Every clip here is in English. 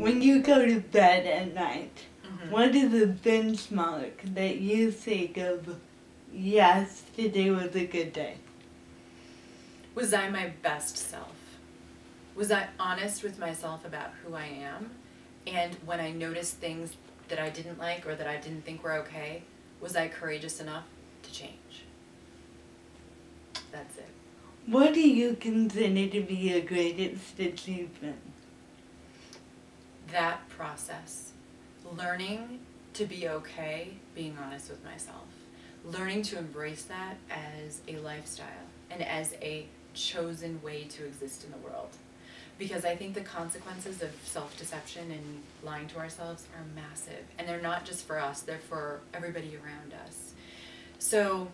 when you go to bed at night, Mm-hmm. what is the benchmark that you think of, yes, today was a good day? Was I my best self? Was I honest with myself about who I am? And when I noticed things that I didn't like or that I didn't think were okay, was I courageous enough to change? That's it. What do you consider to be your greatest achievement? That process. Learning to be okay being honest with myself. Learning to embrace that as a lifestyle and as a chosen way to exist in the world. Because I think the consequences of self-deception and lying to ourselves are massive. And they're not just for us, they're for everybody around us. So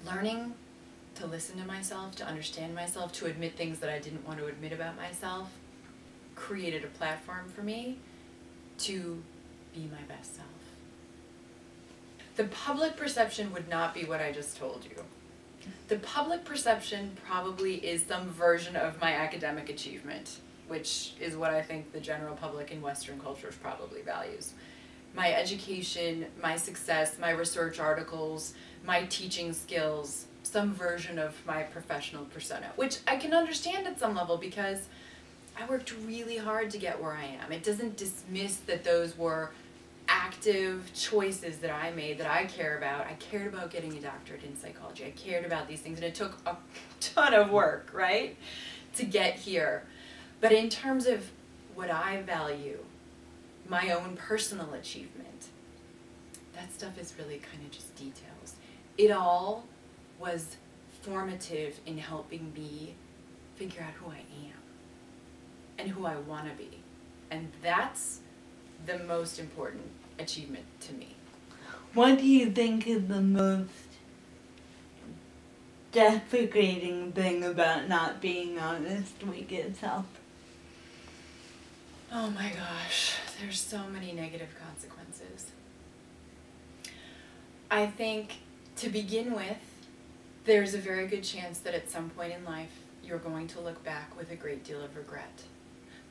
learning to listen to myself, to understand myself, to admit things that I didn't want to admit about myself, created a platform for me to be my best self. The public perception would not be what I just told you. The public perception probably is some version of my academic achievement, which is what I think the general public in Western cultures probably values. My education, my success, my research articles, my teaching skills, some version of my professional persona, which I can understand at some level because I worked really hard to get where I am. It doesn't dismiss that those were active choices that I made that I care about. I cared about getting a doctorate in psychology. I cared about these things, and it took a ton of work, right, to get here. But in terms of what I value, my own personal achievement, that stuff is really kind of just details. It all was formative in helping me figure out who I am and who I want to be. And that's the most important achievement to me. What do you think is the most deprecating thing about not being honest with yourself? Oh my gosh, there's so many negative consequences. I think, to begin with, there's a very good chance that at some point in life you're going to look back with a great deal of regret,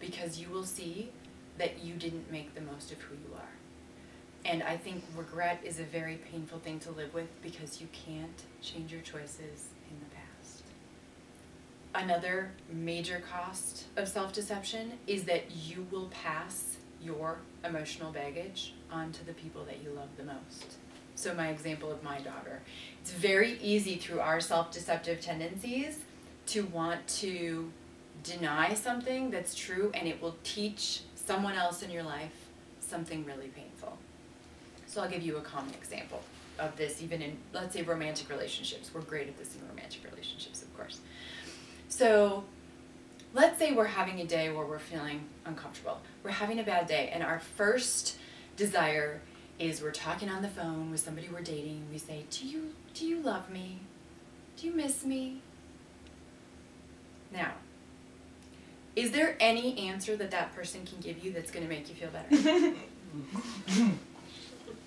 because you will see that you didn't make the most of who you are. And I think regret is a very painful thing to live with because you can't change your choices in the past. Another major cost of self-deception is that you will pass your emotional baggage on to the people that you love the most. So my example of my daughter, it's very easy through our self-deceptive tendencies to want to deny something that's true, and it will teach someone else in your life something really painful. So I'll give you a common example of this, even in, let's say, romantic relationships. We're great at this in romantic relationships, of course. So let's say we're having a day where we're feeling uncomfortable. We're having a bad day, and our first desire is we're talking on the phone with somebody we're dating. We say, do you love me? Do you miss me? Now, is there any answer that that person can give you that's going to make you feel better?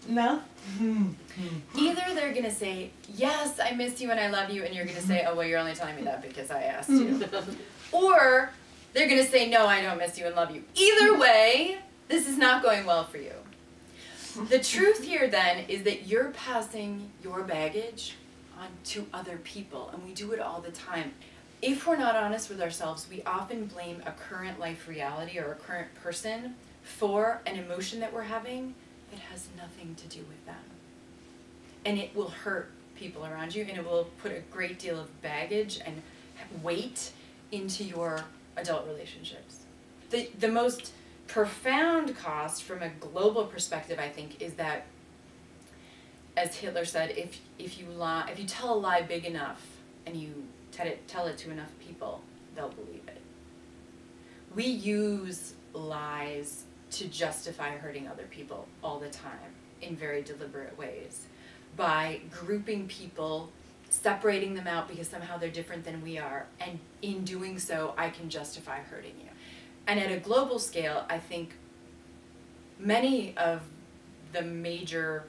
No? Either they're going to say, yes, I miss you and I love you, and you're going to say, oh, well, you're only telling me that because I asked you. Or they're going to say, no, I don't miss you and love you. Either way, this is not going well for you. The truth here then is that you're passing your baggage on to other people, and we do it all the time. If we're not honest with ourselves, we often blame a current life reality or a current person for an emotion that we're having that has nothing to do with them. And it will hurt people around you, and it will put a great deal of baggage and weight into your adult relationships. The most profound cost from a global perspective, I think, is that, as Hitler said, if you tell a lie big enough and you tell it to enough people, they'll believe it. We use lies to justify hurting other people all the time in very deliberate ways. By grouping people, separating them out because somehow they're different than we are, and in doing so, I can justify hurting you. And at a global scale, I think many of the major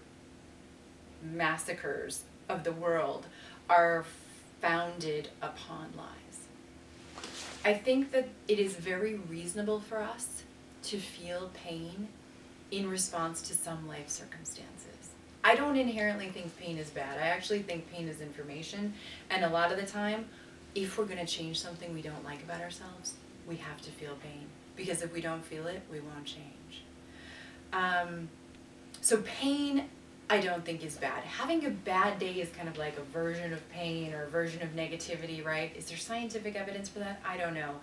massacres of the world are founded upon lies. I think that it is very reasonable for us to feel pain in response to some life circumstances. I don't inherently think pain is bad. I actually think pain is information. And a lot of the time, if we're going to change something we don't like about ourselves, we have to feel pain. Because if we don't feel it, we won't change. So pain, I don't think is bad. Having a bad day is kind of like a version of pain or a version of negativity, right? Is there scientific evidence for that? I don't know.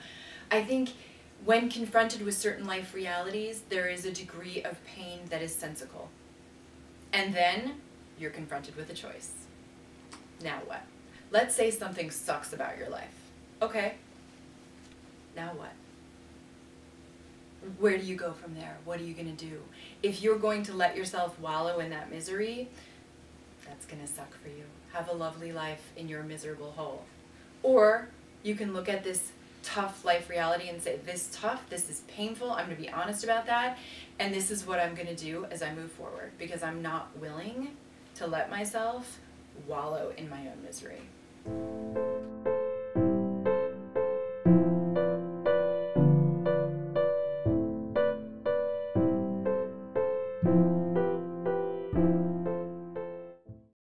I think when confronted with certain life realities, there is a degree of pain that is sensical. And then you're confronted with a choice. Now what? Let's say something sucks about your life. Okay. Now what? Where do you go from there? What are you going to do? If you're going to let yourself wallow in that misery, that's going to suck for you. Have a lovely life in your miserable hole. Or you can look at this tough life reality and say, this is tough, this is painful, I'm going to be honest about that, and this is what I'm going to do as I move forward, because I'm not willing to let myself wallow in my own misery.